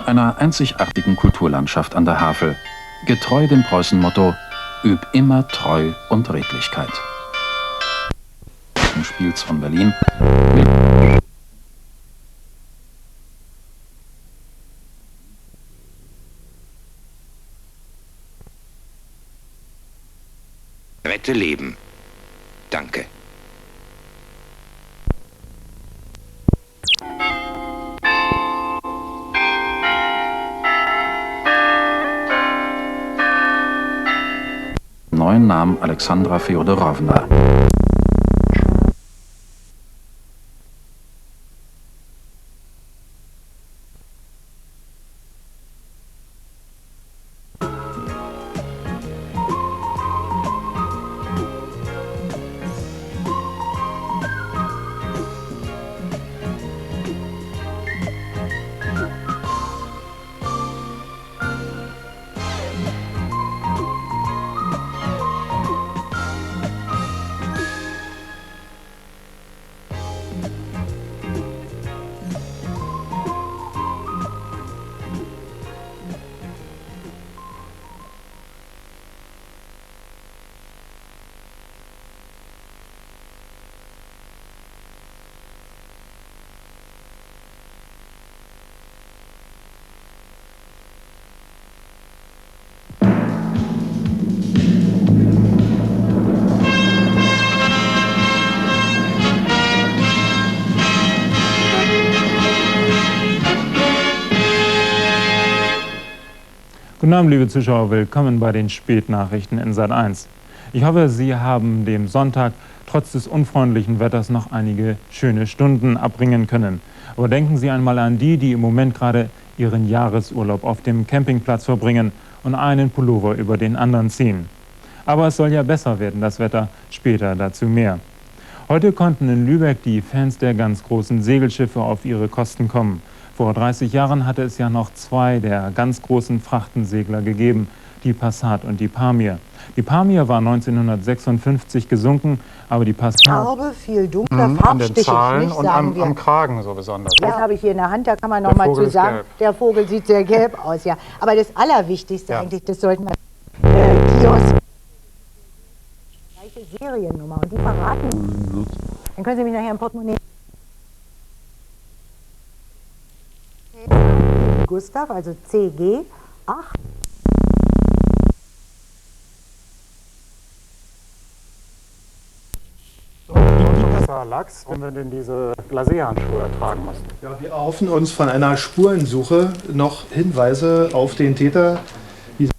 einer einzigartigen Kulturlandschaft an der Havel, getreu dem Preußen-Motto „Üb immer Treu und Redlichkeit“. Spiels von Berlin. Rette Leben. Danke. Neuen Namen Alexandra Fjodorowna. Guten Abend, liebe Zuschauer, willkommen bei den Spätnachrichten in Sat.1. Ich hoffe, Sie haben dem Sonntag trotz des unfreundlichen Wetters noch einige schöne Stunden abbringen können. Aber denken Sie einmal an die, die im Moment gerade ihren Jahresurlaub auf dem Campingplatz verbringen und einen Pullover über den anderen ziehen. Aber es soll ja besser werden, das Wetter, später dazu mehr. Heute konnten in Lübeck die Fans der ganz großen Segelschiffe auf ihre Kosten kommen. Vor 30 Jahren hatte es ja noch zwei der ganz großen Frachtensegler gegeben, die Passat und die Pamir. Die Pamir war 1956 gesunken, aber die Passat... Farbe, viel dunkler, farbstichig, nicht, und am Kragen so besonders. Das habe ich hier in der Hand, da kann man noch mal zu sagen, der Vogel sieht sehr gelb aus, ja. Aber das Allerwichtigste eigentlich, das sollten wir... Kiosk. Gleiche Seriennummer und die verraten. Dann können Sie mich nachher im Portemonnaie... Gustav, also CG 8. Lachs, wenn wir denn diese Glacé-Handschuhe tragen müssen. Ja, wir erhoffen uns von einer Spurensuche noch Hinweise auf den Täter. Die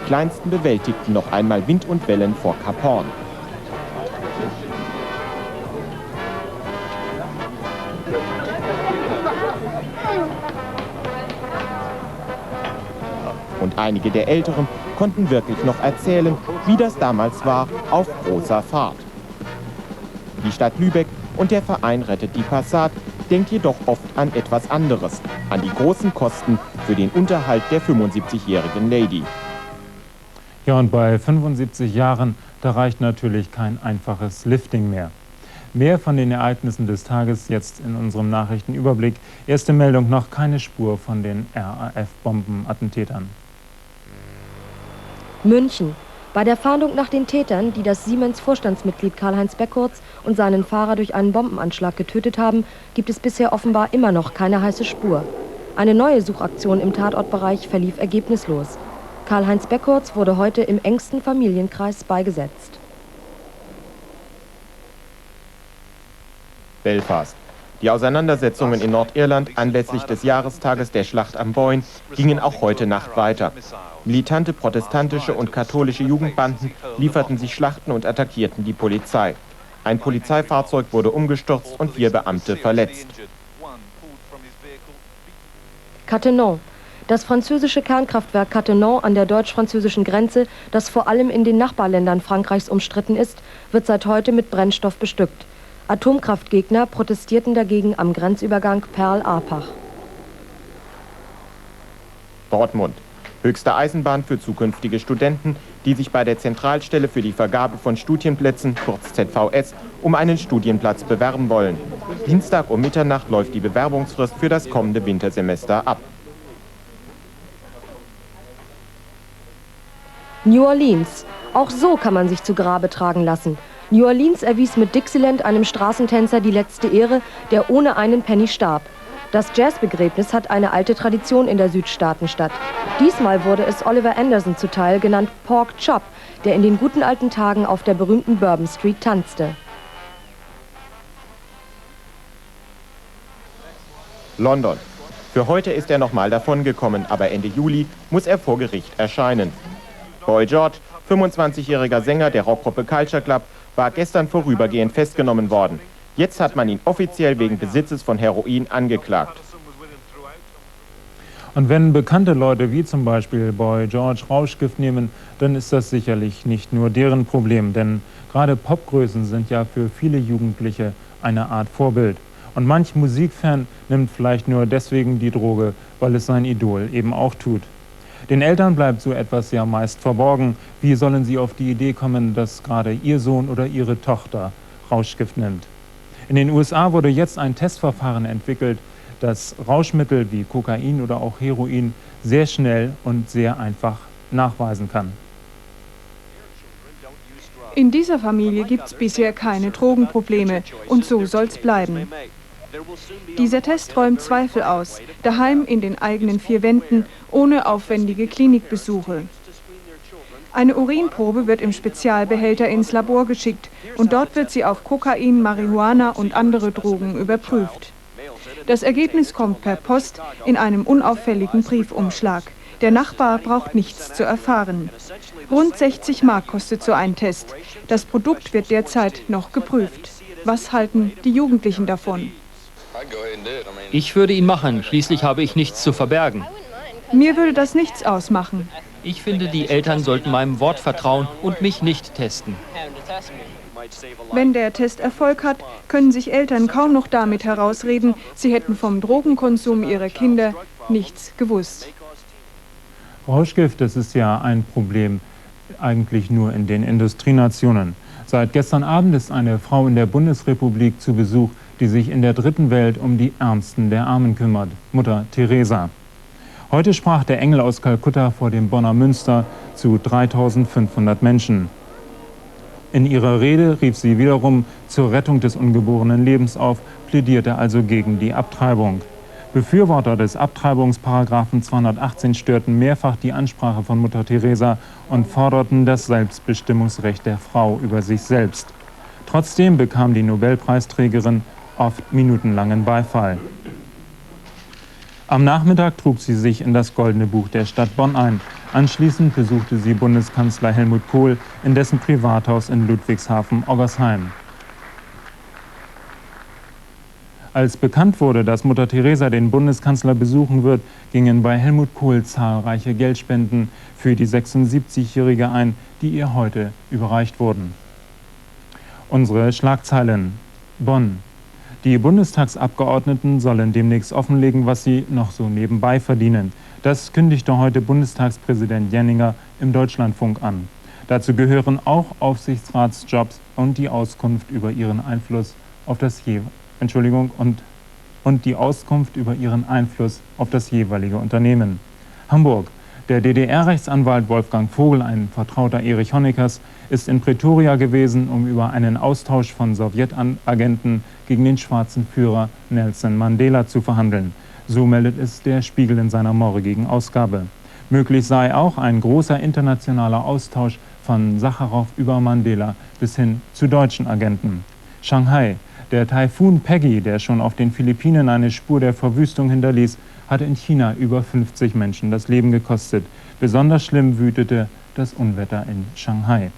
Kleinsten bewältigten noch einmal Wind und Wellen vor Kap Hoorn. Und einige der Älteren konnten wirklich noch erzählen, wie das damals war auf großer Fahrt. Die Stadt Lübeck und der Verein Rettet die Passat denkt jedoch oft an etwas anderes, an die großen Kosten für den Unterhalt der 75-jährigen Lady. Ja, und bei 75 Jahren, da reicht natürlich kein einfaches Lifting mehr. Mehr von den Ereignissen des Tages jetzt in unserem Nachrichtenüberblick. Erste Meldung, noch keine Spur von den RAF-Bombenattentätern. München. Bei der Fahndung nach den Tätern, die das Siemens-Vorstandsmitglied Karl-Heinz Beckurz und seinen Fahrer durch einen Bombenanschlag getötet haben, gibt es bisher offenbar immer noch keine heiße Spur. Eine neue Suchaktion im Tatortbereich verlief ergebnislos. Karl-Heinz Beckurz wurde heute im engsten Familienkreis beigesetzt. Belfast. Die Auseinandersetzungen in Nordirland anlässlich des Jahrestages der Schlacht am Boyne gingen auch heute Nacht weiter. Militante protestantische und katholische Jugendbanden lieferten sich Schlachten und attackierten die Polizei. Ein Polizeifahrzeug wurde umgestürzt und 4 Beamte verletzt. Cattenom. Das französische Kernkraftwerk Cattenom an der deutsch-französischen Grenze, das vor allem in den Nachbarländern Frankreichs umstritten ist, wird seit heute mit Brennstoff bestückt. Atomkraftgegner protestierten dagegen am Grenzübergang Perl-Apach. Dortmund. Höchste Eisenbahn für zukünftige Studenten, die sich bei der Zentralstelle für die Vergabe von Studienplätzen, kurz ZVS, um einen Studienplatz bewerben wollen. Dienstag um Mitternacht läuft die Bewerbungsfrist für das kommende Wintersemester ab. New Orleans. Auch so kann man sich zu Grabe tragen lassen. New Orleans erwies mit Dixieland einem Straßentänzer die letzte Ehre, der ohne einen Penny starb. Das Jazzbegräbnis hat eine alte Tradition in der Südstaatenstadt. Diesmal wurde es Oliver Anderson zuteil, genannt Pork Chop, der in den guten alten Tagen auf der berühmten Bourbon Street tanzte. London. Für heute ist er nochmal davongekommen, aber Ende Juli muss er vor Gericht erscheinen. Boy George, 25-jähriger Sänger der Rockgruppe Culture Club, war gestern vorübergehend festgenommen worden. Jetzt hat man ihn offiziell wegen Besitzes von Heroin angeklagt. Und wenn bekannte Leute wie zum Beispiel Boy George Rauschgift nehmen, dann ist das sicherlich nicht nur deren Problem, denn gerade Popgrößen sind ja für viele Jugendliche eine Art Vorbild. Und manch Musikfan nimmt vielleicht nur deswegen die Droge, weil es sein Idol eben auch tut. Den Eltern bleibt so etwas ja meist verborgen. Wie sollen sie auf die Idee kommen, dass gerade ihr Sohn oder ihre Tochter Rauschgift nimmt? In den USA wurde jetzt ein Testverfahren entwickelt, das Rauschmittel wie Kokain oder auch Heroin sehr schnell und sehr einfach nachweisen kann. In dieser Familie gibt es bisher keine Drogenprobleme und so soll's bleiben. Dieser Test räumt Zweifel aus, daheim in den eigenen 4 Wänden, ohne aufwendige Klinikbesuche. Eine Urinprobe wird im Spezialbehälter ins Labor geschickt und dort wird sie auf Kokain, Marihuana und andere Drogen überprüft. Das Ergebnis kommt per Post in einem unauffälligen Briefumschlag. Der Nachbar braucht nichts zu erfahren. Rund 60 Mark kostet so ein Test. Das Produkt wird derzeit noch geprüft. Was halten die Jugendlichen davon? Ich würde ihn machen, schließlich habe ich nichts zu verbergen. Mir würde das nichts ausmachen. Ich finde, die Eltern sollten meinem Wort vertrauen und mich nicht testen. Wenn der Test Erfolg hat, können sich Eltern kaum noch damit herausreden, sie hätten vom Drogenkonsum ihrer Kinder nichts gewusst. Rauschgift, das ist ja ein Problem eigentlich nur in den Industrienationen. Seit gestern Abend ist eine Frau in der Bundesrepublik zu Besuch, die sich in der dritten Welt um die Ärmsten der Armen kümmert, Mutter Teresa. Heute sprach der Engel aus Kalkutta vor dem Bonner Münster zu 3500 Menschen. In ihrer Rede rief sie wiederum zur Rettung des ungeborenen Lebens auf, plädierte also gegen die Abtreibung. Befürworter des Abtreibungsparagraphen 218 störten mehrfach die Ansprache von Mutter Teresa und forderten das Selbstbestimmungsrecht der Frau über sich selbst. Trotzdem bekam die Nobelpreisträgerin oft minutenlangen Beifall. Am Nachmittag trug sie sich in das Goldene Buch der Stadt Bonn ein. Anschließend besuchte sie Bundeskanzler Helmut Kohl in dessen Privathaus in Ludwigshafen-Oggersheim. Als bekannt wurde, dass Mutter Teresa den Bundeskanzler besuchen wird, gingen bei Helmut Kohl zahlreiche Geldspenden für die 76-Jährige ein, die ihr heute überreicht wurden. Unsere Schlagzeilen: Bonn. Die Bundestagsabgeordneten sollen demnächst offenlegen, was sie noch so nebenbei verdienen. Das kündigte heute Bundestagspräsident Jenninger im Deutschlandfunk an. Dazu gehören auch Aufsichtsratsjobs und die Auskunft über ihren Einfluss auf das jeweilige Unternehmen. Hamburg. Der DDR-Rechtsanwalt Wolfgang Vogel, ein Vertrauter Erich Honeckers, ist in Pretoria gewesen, um über einen Austausch von Sowjetagenten gegen den schwarzen Führer Nelson Mandela zu verhandeln. So meldet es der Spiegel in seiner morgigen Ausgabe. Möglich sei auch ein großer internationaler Austausch von Sacharow über Mandela bis hin zu deutschen Agenten. Shanghai. Der Taifun Peggy, der schon auf den Philippinen eine Spur der Verwüstung hinterließ, hat in China über 50 Menschen das Leben gekostet. Besonders schlimm wütete das Unwetter in Shanghai.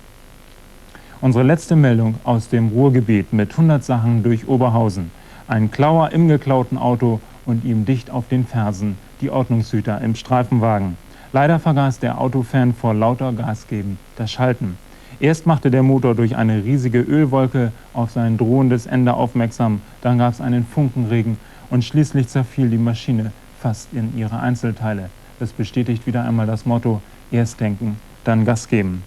Unsere letzte Meldung aus dem Ruhrgebiet mit 100 Sachen durch Oberhausen. Ein Klauer im geklauten Auto und ihm dicht auf den Fersen die Ordnungshüter im Streifenwagen. Leider vergaß der Autofan vor lauter Gasgeben das Schalten. Erst machte der Motor durch eine riesige Ölwolke auf sein drohendes Ende aufmerksam, dann gab es einen Funkenregen und schließlich zerfiel die Maschine fast in ihre Einzelteile. Das bestätigt wieder einmal das Motto: erst denken, dann Gas geben.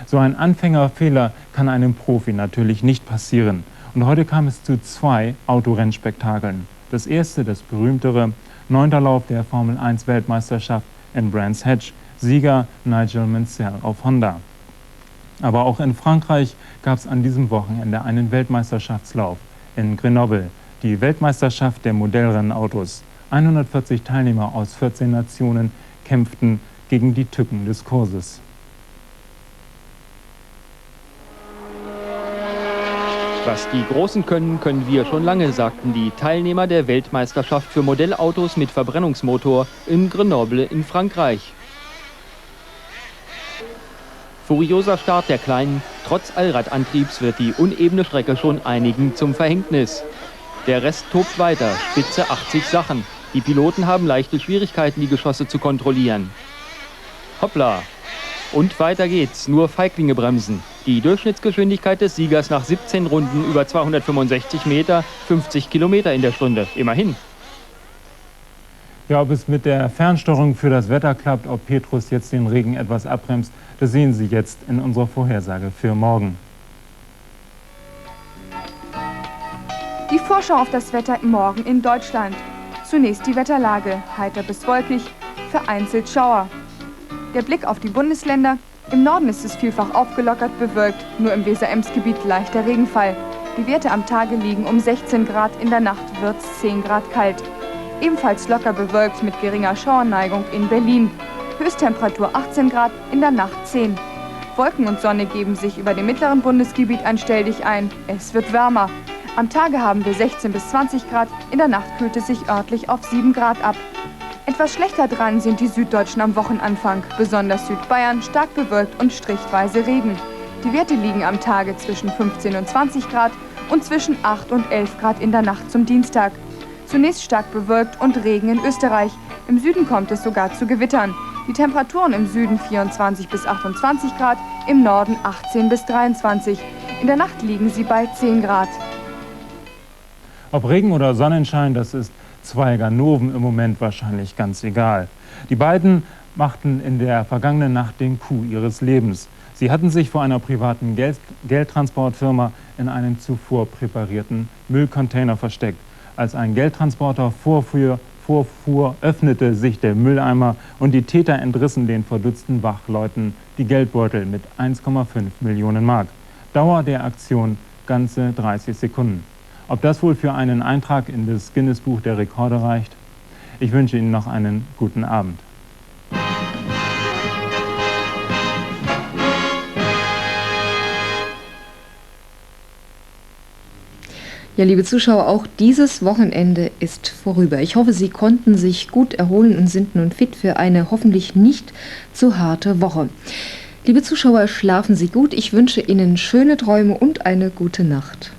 So ein Anfängerfehler kann einem Profi natürlich nicht passieren. Und heute kam es zu 2 Autorennspektakeln. Das erste, das berühmtere, 9. Lauf der Formel-1-Weltmeisterschaft in Brands Hatch, Sieger Nigel Mansell auf Honda. Aber auch in Frankreich gab es an diesem Wochenende einen Weltmeisterschaftslauf in Grenoble, die Weltmeisterschaft der Modellrennautos. 140 Teilnehmer aus 14 Nationen kämpften gegen die Tücken des Kurses. Was die Großen können, können wir schon lange, sagten die Teilnehmer der Weltmeisterschaft für Modellautos mit Verbrennungsmotor in Grenoble in Frankreich. Furioser Start der Kleinen, trotz Allradantriebs wird die unebene Strecke schon einigen zum Verhängnis. Der Rest tobt weiter, spitze 80 Sachen. Die Piloten haben leichte Schwierigkeiten, die Geschosse zu kontrollieren. Hoppla! Und weiter geht's, nur Feiglinge bremsen. Die Durchschnittsgeschwindigkeit des Siegers nach 17 Runden über 265 Meter, 50 Kilometer in der Stunde. Immerhin. Ja, ob es mit der Fernsteuerung für das Wetter klappt, ob Petrus jetzt den Regen etwas abbremst, das sehen Sie jetzt in unserer Vorhersage für morgen. Die Vorschau auf das Wetter morgen in Deutschland. Zunächst die Wetterlage, heiter bis wolkig, vereinzelt Schauer. Der Blick auf die Bundesländer. Im Norden ist es vielfach aufgelockert bewölkt, nur im Weser-Ems-Gebiet leichter Regenfall. Die Werte am Tage liegen um 16 Grad, in der Nacht wird es 10 Grad kalt. Ebenfalls locker bewölkt mit geringer Schauerneigung in Berlin. Höchsttemperatur 18 Grad, in der Nacht 10. Wolken und Sonne geben sich über dem mittleren Bundesgebiet ein Stelldich ein. Es wird wärmer. Am Tage haben wir 16 bis 20 Grad, in der Nacht kühlt es sich örtlich auf 7 Grad ab. Etwas schlechter dran sind die Süddeutschen am Wochenanfang, besonders Südbayern stark bewölkt und strichweise Regen. Die Werte liegen am Tage zwischen 15 und 20 Grad und zwischen 8 und 11 Grad in der Nacht zum Dienstag. Zunächst stark bewölkt und Regen in Österreich. Im Süden kommt es sogar zu Gewittern. Die Temperaturen im Süden 24 bis 28 Grad, im Norden 18 bis 23. In der Nacht liegen sie bei 10 Grad. Ob Regen oder Sonnenschein, das ist zwei Ganoven im Moment wahrscheinlich ganz egal. Die beiden machten in der vergangenen Nacht den Coup ihres Lebens. Sie hatten sich vor einer privaten Geldtransportfirma in einem zuvor präparierten Müllcontainer versteckt. Als ein Geldtransporter vorfuhr, öffnete sich der Mülleimer und die Täter entrissen den verdutzten Wachleuten die Geldbeutel mit 1,5 Millionen Mark. Dauer der Aktion ganze 30 Sekunden. Ob das wohl für einen Eintrag in das Guinness-Buch der Rekorde reicht? Ich wünsche Ihnen noch einen guten Abend. Ja, liebe Zuschauer, auch dieses Wochenende ist vorüber. Ich hoffe, Sie konnten sich gut erholen und sind nun fit für eine hoffentlich nicht zu harte Woche. Liebe Zuschauer, schlafen Sie gut. Ich wünsche Ihnen schöne Träume und eine gute Nacht.